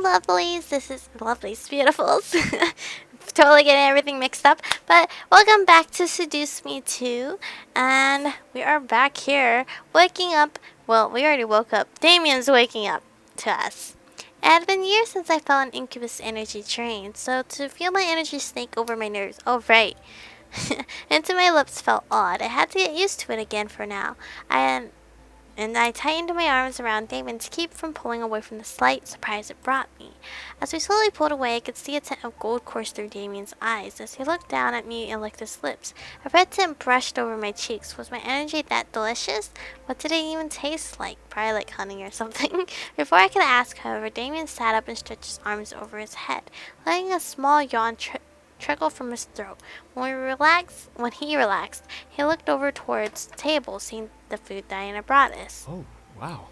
Hello, lovelies. This is lovelies, beautifuls. Totally getting everything mixed up. But welcome back to Seduce Me 2. And we are back here waking up. Well, we already woke up. Damien's waking up to us. It had been years since I felt an incubus energy drain, so to feel my energy snake over my nerves, oh right, into my lips felt odd. I had to get used to it again for now. I tightened my arms around Damien to keep from pulling away from the slight surprise it brought me. As we slowly pulled away, I could see a tint of gold course through Damien's eyes as he looked down at me and licked his lips. A red tint brushed over my cheeks. Was my energy that delicious? What did it even taste like? Probably like honey or something. Before I could ask, however, Damien sat up and stretched his arms over his head, letting a small yawn trickle from his throat. When he relaxed, he looked over towards the table, seeing the food Diana brought us. Oh, wow.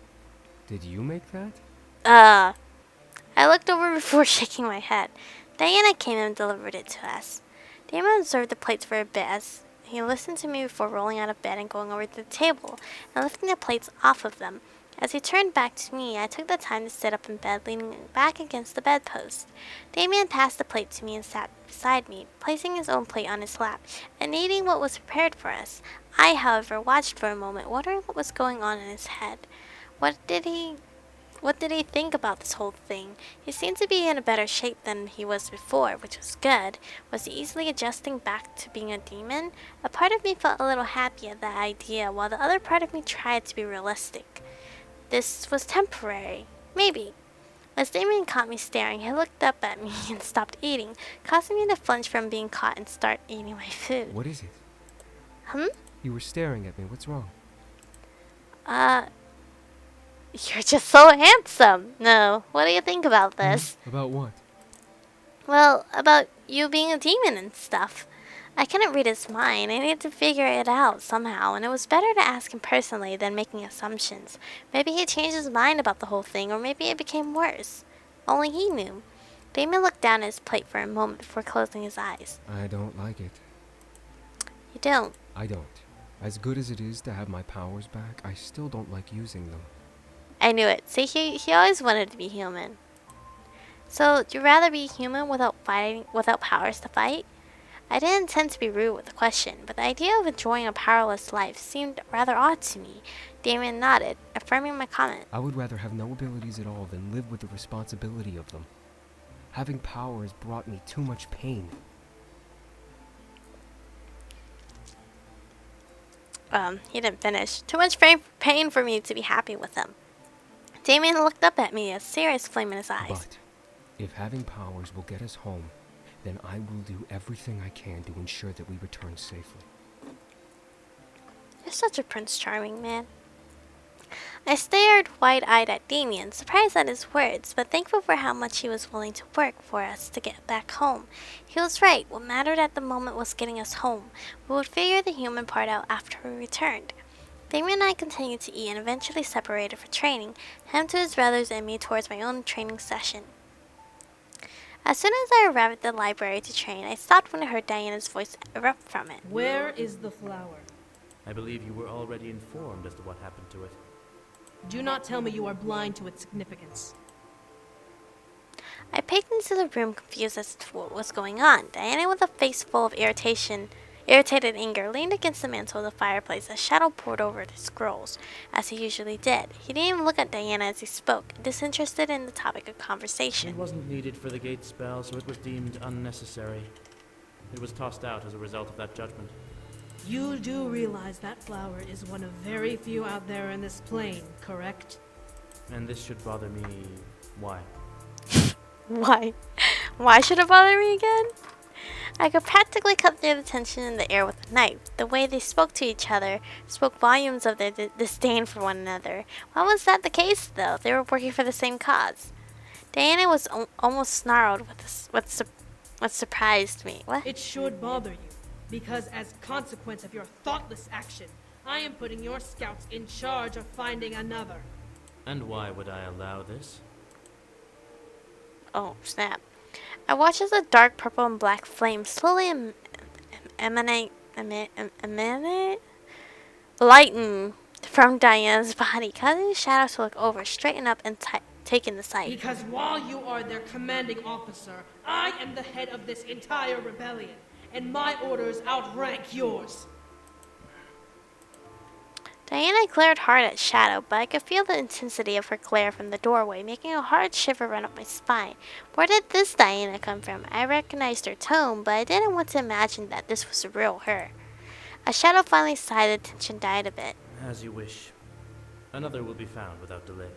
Did you make that? I looked over before shaking my head. Diana came and delivered it to us. Damon observed the plates for a bit as he listened to me before rolling out of bed and going over to the table and lifting the plates off of them. As he turned back to me, I took the time to sit up in bed, leaning back against the bedpost. Damien passed the plate to me and sat beside me, placing his own plate on his lap and eating what was prepared for us. I, however, watched for a moment, wondering what was going on in his head. What did he think about this whole thing? He seemed to be in a better shape than he was before, which was good. Was he easily adjusting back to being a demon? A part of me felt a little happy at that idea, while the other part of me tried to be realistic. This was temporary. Maybe. As Damien caught me staring, he looked up at me and stopped eating, causing me to flinch from being caught and start eating my food. What is it? You were staring at me. What's wrong? You're just so handsome. No, what do you think about this? About what? Well, about you being a demon and stuff. I couldn't read his mind. I needed to figure it out somehow, and it was better to ask him personally than making assumptions. Maybe he changed his mind about the whole thing, or maybe it became worse. Only he knew. Damien looked down at his plate for a moment before closing his eyes. I don't like it. You don't? I don't. As good as it is to have my powers back, I still don't like using them. I knew it. See, he always wanted to be human. So, you'd rather be human without powers to fight? I didn't intend to be rude with the question, but the idea of enjoying a powerless life seemed rather odd to me. Damien nodded, affirming my comment. I would rather have no abilities at all than live with the responsibility of them. Having powers brought me too much pain. He didn't finish. Too much pain for me to be happy with him. Damien looked up at me, a serious flame in his eyes. But if having powers will get us home, then I will do everything I can to ensure that we return safely. You're such a Prince Charming, man. I stared wide-eyed at Damien, surprised at his words, but thankful for how much he was willing to work for us to get back home. He was right. What mattered at the moment was getting us home. We would figure the human part out after we returned. Damien and I continued to eat and eventually separated for training, him to his brothers and me towards my own training session. As soon as I arrived at the library to train, I stopped when I heard Diana's voice erupt from it. Where is the flower? I believe you were already informed as to what happened to it. Do not tell me you are blind to its significance. I peeked into the room, confused as to what was going on. Diana, with a face full of irritated anger, leaned against the mantel of the fireplace as shadow poured over the scrolls, as he usually did. He didn't even look at Diana as he spoke, disinterested in the topic of conversation. It wasn't needed for the gate spell, so it was deemed unnecessary. It was tossed out as a result of that judgment. You do realize that flower is one of very few out there in this plane, correct? And this should bother me. Why? Why? Why should it bother me again? I could practically cut through the tension in the air with a knife. The way they spoke to each other spoke volumes of their disdain for one another. Why was that the case, though? They were working for the same cause. Diana was almost snarled with what surprised me. What? It should bother you, because as a consequence of your thoughtless action, I am putting your scouts in charge of finding another. And why would I allow this? Oh, snap. I watched as a dark purple and black flame slowly lighten from Diana's body, causing the shadow to look over, straighten up, and taking the site. Because while you are their commanding officer, I am the head of this entire rebellion, and my orders outrank yours. Diana glared hard at Shadow, but I could feel the intensity of her glare from the doorway, making a hard shiver run up my spine. Where did this Diana come from? I recognized her tone, but I didn't want to imagine that this was the real her. As Shadow finally sighed, the tension died a bit. As you wish. Another will be found without delay.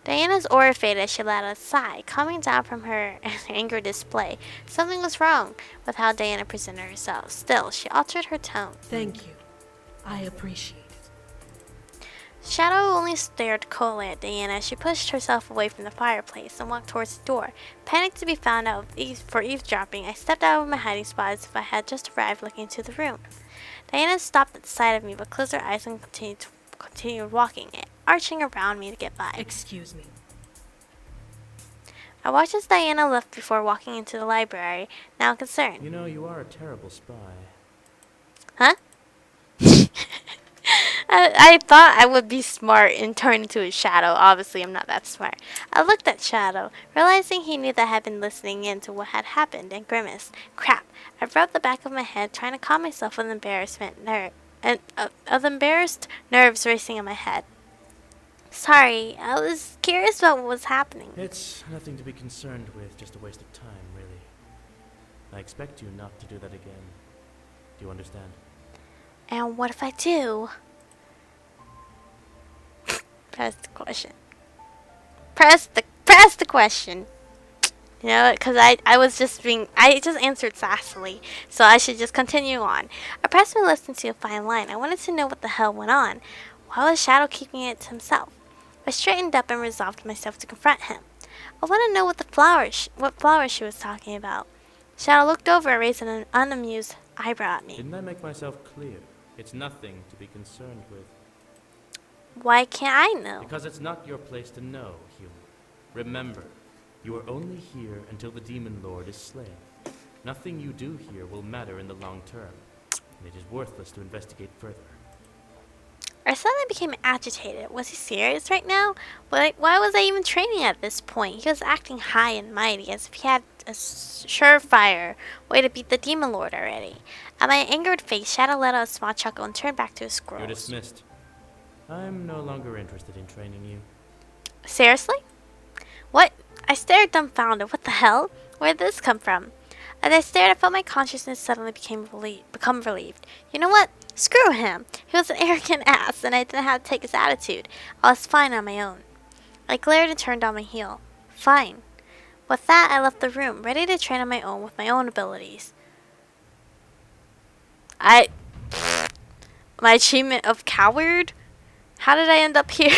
Diana's aura faded as she let out a sigh, coming down from her anger display. Something was wrong with how Diana presented herself. Still, she altered her tone. Thank you. I appreciate it. Shadow only stared coldly at Diana as she pushed herself away from the fireplace and walked towards the door. Panicked to be found out for eavesdropping, I stepped out of my hiding spot as if I had just arrived looking into the room. Diana stopped at the sight of me but closed her eyes and continued walking, arching around me to get by. Excuse me. I watched as Diana left before walking into the library, now concerned. You know, you are a terrible spy. Huh? I thought I would be smart and turn into a shadow. Obviously, I'm not that smart. I looked at Shadow, realizing he knew that I had been listening in to what had happened, and grimaced. Crap. I rubbed the back of my head, trying to calm myself with embarrassed nerves racing in my head. Sorry, I was curious about what was happening. It's nothing to be concerned with, just a waste of time, really. I expect you not to do that again. Do you understand? And what if I do? Press the question. Press the question. You know, because I just answered sassily, so I should just continue on. I pressed my lips into a fine line. I wanted to know what the hell went on. Why was Shadow keeping it to himself? I straightened up and resolved myself to confront him. I want to know what flower she was talking about. Shadow looked over and raised an unamused eyebrow at me. Didn't I make myself clear? It's nothing to be concerned with. Why can't I know? Because it's not your place to know, human. Remember, you are only here until the Demon Lord is slain. Nothing you do here will matter in the long term, and it is worthless to investigate further. I suddenly became agitated. Was he serious right now? Why was I even training at this point? He was acting high and mighty, as if he had a surefire way to beat the Demon Lord already. At my angered face, Shadow let out a small chuckle and turned back to his scrolls. You're dismissed. I'm no longer interested in training you. Seriously? What? I stared dumbfounded. What the hell? Where did this come from? As I stared, I felt my consciousness suddenly become relieved. You know what? Screw him. He was an arrogant ass, and I didn't have to take his attitude. I was fine on my own. I glared and turned on my heel. Fine. With that, I left the room, ready to train on my own with my own abilities. My achievement of coward? How did I end up here?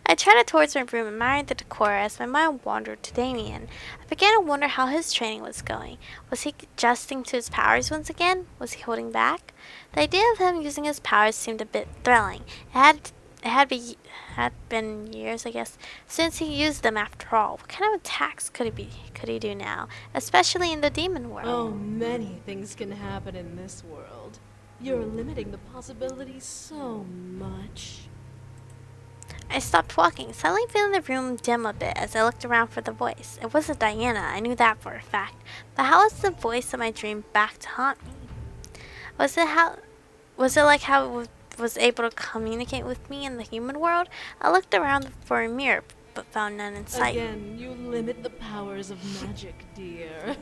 I trotted towards my room, admiring the decor as my mind wandered to Damien. I began to wonder how his training was going. Was he adjusting to his powers once again? Was he holding back? The idea of him using his powers seemed a bit thrilling. It had been years, I guess, since he used them after all. What kind of attacks could he do now, especially in the demon world? Oh, many things can happen in this world. You're limiting the possibilities so much. I stopped walking, suddenly feeling the room dim a bit as I looked around for the voice. It wasn't Diana, I knew that for a fact. But how was the voice of my dream back to haunt me? Was it like how it was able to communicate with me in the human world? I looked around for a mirror, but found none in sight. Again, you limit the powers of magic, dear.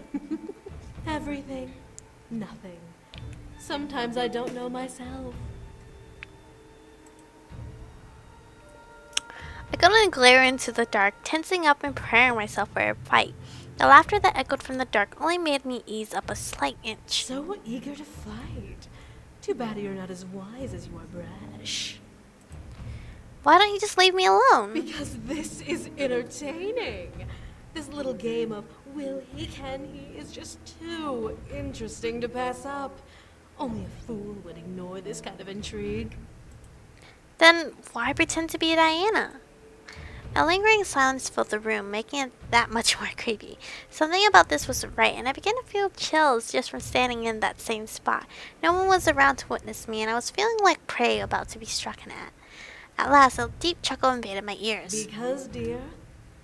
Everything, nothing. Sometimes I don't know myself. I could only glare into the dark, tensing up and preparing myself for a fight. The laughter that echoed from the dark only made me ease up a slight inch. So eager to fight. Too bad you're not as wise as you are brash. Why don't you just leave me alone? Because this is entertaining. This little game of will he, can he is just too interesting to pass up. Only a fool would ignore this kind of intrigue. Then why pretend to be Diana? A lingering silence filled the room, making it that much more creepy. Something about this wasn't right, and I began to feel chills just from standing in that same spot. No one was around to witness me, and I was feeling like prey about to be struck at. At last, a deep chuckle invaded my ears. Because, dear,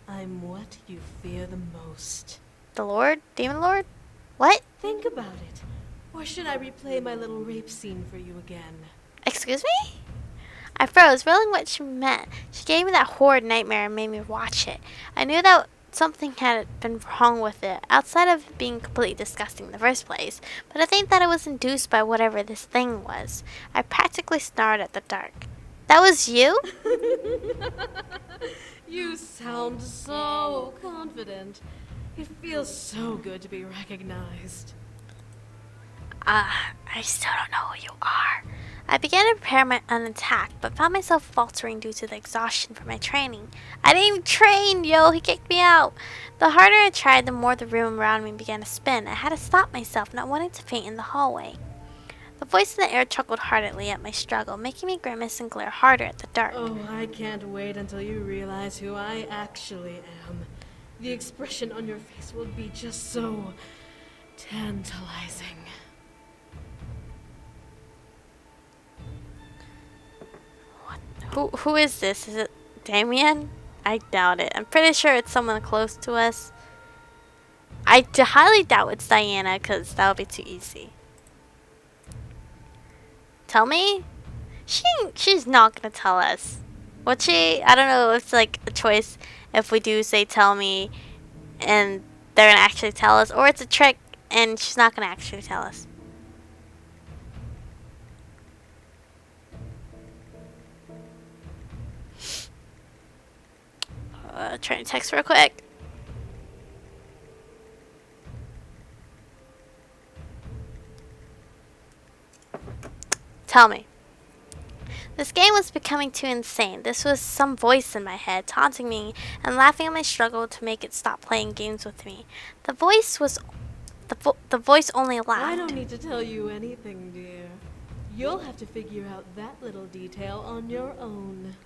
I'm what you fear the most. The Lord? Demon Lord? What? Think about it. Or should I replay my little rape scene for you again? Excuse me? I froze, realizing what she meant. She gave me that horrid nightmare and made me watch it. I knew that something had been wrong with it, outside of it being completely disgusting in the first place, but I think that it was induced by whatever this thing was. I practically snarled at the dark. That was you? You sound so confident. It feels so good to be recognized. I still don't know who you are. I began to prepare an attack, but found myself faltering due to the exhaustion from my training. I didn't even train, yo! He kicked me out! The harder I tried, the more the room around me began to spin. I had to stop myself, not wanting to faint in the hallway. The voice in the air chuckled heartily at my struggle, making me grimace and glare harder at the dark. Oh, I can't wait until you realize who I actually am. The expression on your face will be just so tantalizing. Who is this? Is it Damien? I doubt it. I'm pretty sure it's someone close to us. I highly doubt it's Diana, because that would be too easy. Tell me? She's not gonna tell us. Would she? I don't know if it's like a choice if we do say tell me and they're gonna actually tell us, or it's a trick and she's not gonna actually tell us. Trying to text real quick. Tell me. This game was becoming too insane. This was some voice in my head taunting me and laughing at my struggle to make it stop playing games with me. The voice was the voice only laughed. I don't need to tell you anything, dear. You'll have to figure out that little detail on your own.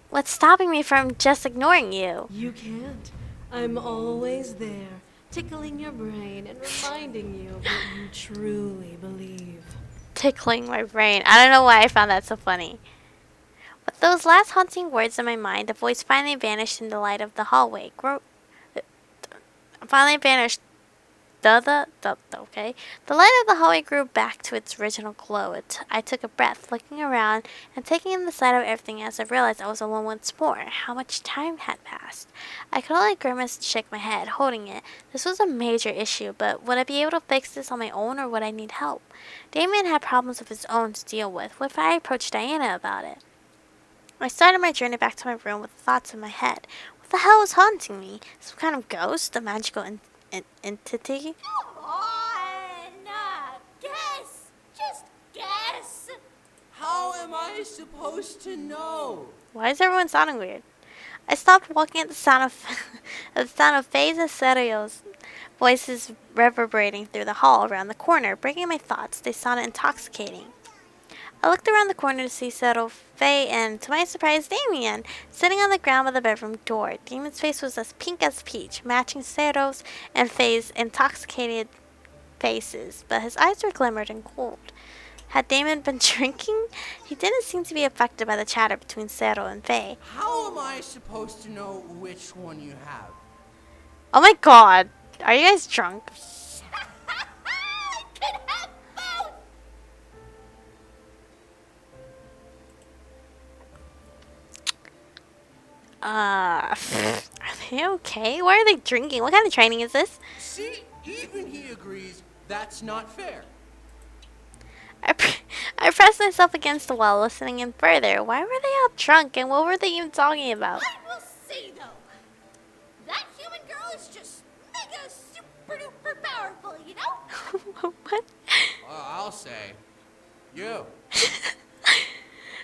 What's stopping me from just ignoring you? You can't. I'm always there, tickling your brain and reminding you of what you truly believe. Tickling my brain. I don't know why I found that so funny. With those last haunting words in my mind, the voice finally vanished in the light of the hallway. Finally vanished. Okay. The light of the hallway grew back to its original glow. I took a breath, looking around and taking in the sight of everything as I realized I was alone once more. How much time had passed? I could only grimace and shake my head, holding it. This was a major issue, but would I be able to fix this on my own or would I need help? Damien had problems of his own to deal with. What if I approached Diana about it? I started my journey back to my room with thoughts in my head. What the hell was haunting me? Some kind of ghost? A magical entity? Come on! Guess! Just guess! How am I supposed to know? Why is everyone sounding weird? I stopped walking at the sound of the sound of Faye's and Serio's voices reverberating through the hall around the corner, breaking my thoughts. They sounded intoxicating. I looked around the corner to see Settle, Faye, and, to my surprise, Damien, sitting on the ground by the bedroom door. Damien's face was as pink as peach, matching Settle's and Faye's intoxicated faces, but his eyes were glimmered and cold. Had Damien been drinking? He didn't seem to be affected by the chatter between Settle and Faye. How am I supposed to know which one you have? Oh my god! Are you guys drunk? I can have both! Are they okay? Why are they drinking? What kind of training is this? See, even he agrees that's not fair. I pressed myself against the wall, listening in further. Why were they all drunk, and what were they even talking about? I will say, though, that human girl is just mega super duper powerful, you know? What? I'll say, you.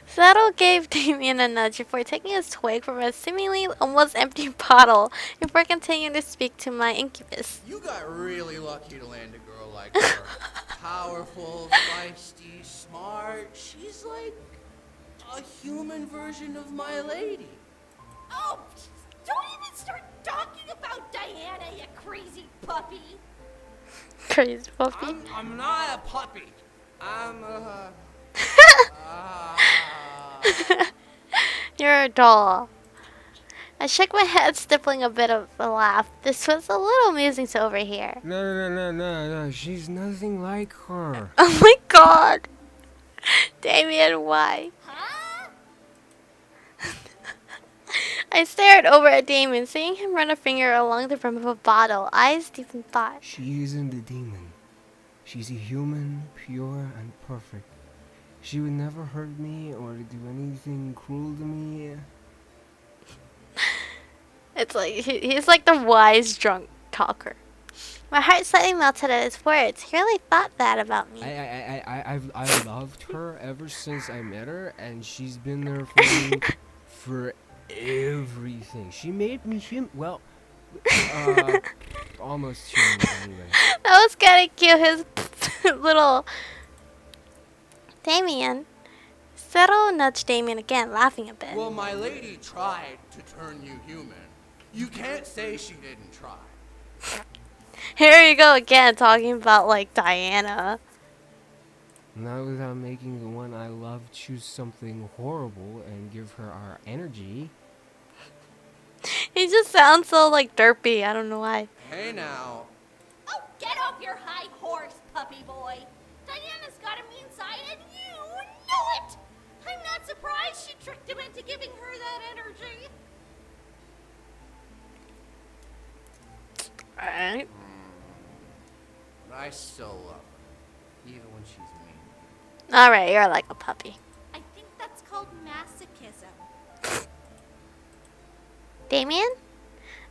Settle gave Damien a nudge before taking a swig from a seemingly almost empty bottle before continuing to speak to my incubus. You got really lucky to land a girl like her. Powerful, feisty, smart. She's like a human version of my lady. Oh, don't even start talking about Diana, you crazy puppy. Crazy puppy. I'm not a puppy. I'm a... You're a doll. I shook my head, stippling a bit of a laugh. This was a little amusing to overhear. No. She's nothing like her. Oh my god! Damien, why? Huh? I stared over at Damien, seeing him run a finger along the rim of a bottle, eyes deep in thought. She isn't a demon. She's a human, pure and perfect. She would never hurt me or do anything cruel to me. It's like he's like the wise drunk talker. My heart slightly melted at his words. He really thought that about me. I've loved her ever since I met her, and she's been there for me for everything. She made me well, almost human anyway. That was kind of cute. His little Damien. Settle nudged Damien again, laughing a bit. Well, my lady tried to turn you human. You can't say she didn't try. Here you go again, talking about like Diana. Not without making the one I love choose something horrible and give her our energy. He just sounds so like derpy. I don't know why. Hey now. Oh, get off your high horse, puppy boy. Diana's got a mean side, and you know it. I'm not surprised she tricked him into giving her that energy. Alright. But I still love her, even when she's mean. Alright, you're like a puppy. I think that's called masochism. Damien?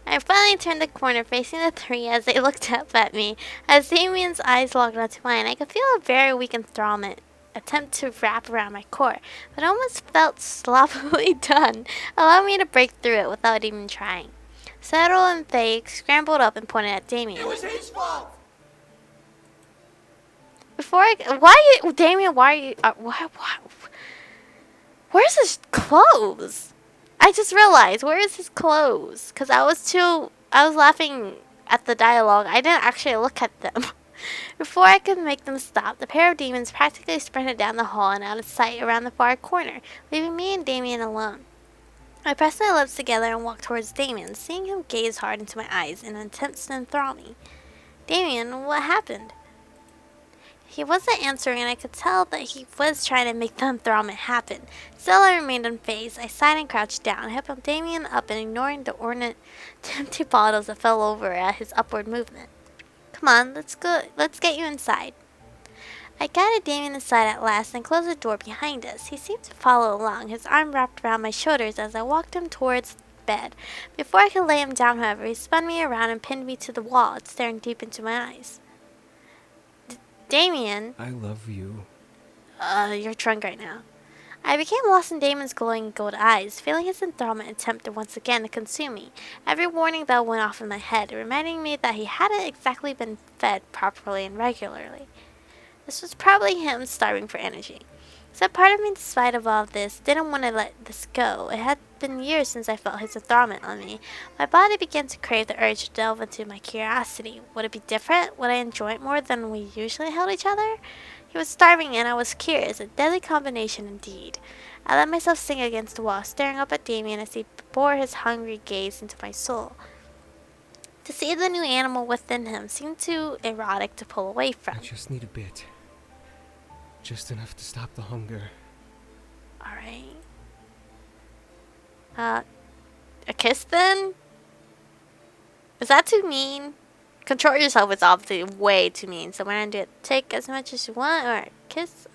I finally turned the corner facing the three as they looked up at me. As Damien's eyes locked onto mine, I could feel a very weak enthrallment attempt to wrap around my core, but it almost felt sloppily done, allowing me to break through it without even trying. Settle and Faye scrambled up and pointed at Damien. It was his fault! Damien, why are you, where's his clothes? I just realized, where is his clothes? Because I was laughing at the dialogue. I didn't actually look at them. Before I could make them stop, the pair of demons practically sprinted down the hall and out of sight around the far corner, leaving me and Damien alone. I pressed my lips together and walked towards Damien, seeing him gaze hard into my eyes in an attempt to enthrall me. Damien, what happened? He wasn't answering, and I could tell that he was trying to make the enthrallment happen. Still, I remained unfazed. I sighed and crouched down, helping Damien up and ignoring the ornate empty bottles that fell over at his upward movement. Come on, let's go. Let's get you inside. I guided Damien inside at last and closed the door behind us. He seemed to follow along, his arm wrapped around my shoulders as I walked him towards the bed. Before I could lay him down, however, he spun me around and pinned me to the wall, staring deep into my eyes. Damien. I love you. You're drunk right now. I became lost in Damon's glowing gold eyes, feeling his enthrallment attempt once again to consume me. Every warning bell went off in my head, reminding me that he hadn't exactly been fed properly and regularly. This was probably him starving for energy. So part of me, despite of all of this, didn't want to let this go. It had been years since I felt his enthrallment on me. My body began to crave the urge to delve into my curiosity. Would it be different? Would I enjoy it more than we usually held each other? He was starving and I was curious, a deadly combination indeed. I let myself sink against the wall, staring up at Damien as he bore his hungry gaze into my soul. To see the new animal within him seemed too erotic to pull away from. I just need a bit. Just enough to stop the hunger. Alright. A kiss then? Is that too mean? Control yourself is obviously way too mean. So when I do it, take as much as you want, or kiss.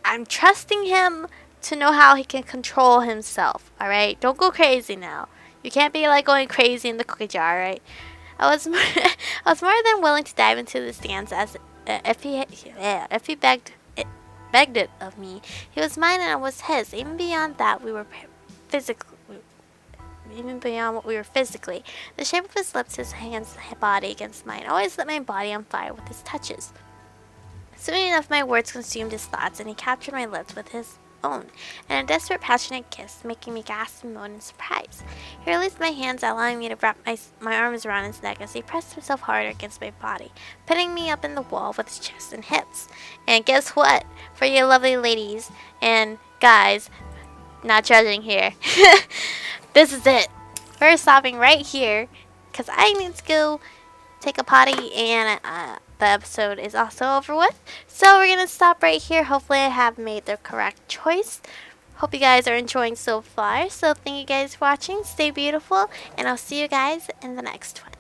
I'm trusting him to know how he can control himself. All right, don't go crazy now. You can't be like going crazy in the cookie jar, right? I was more than willing to dive into this dance as if he begged it of me. He was mine and I was his. Even beyond that, even beyond what we were physically. The shape of his lips, his hands, his body against mine always lit my body on fire with his touches. Soon enough, my words consumed his thoughts, and he captured my lips with his own, and a desperate, passionate kiss, making me gasp and moan in surprise. He released my hands, allowing me to wrap my arms around his neck as he pressed himself harder against my body, pinning me up in the wall with his chest and hips. And guess what? For you lovely ladies and guys, not judging here, this is it. We're stopping right here because I need to go take a potty, and the episode is also over with. So we're going to stop right here. Hopefully I have made the correct choice. Hope you guys are enjoying so far. So thank you guys for watching. Stay beautiful, and I'll see you guys in the next one.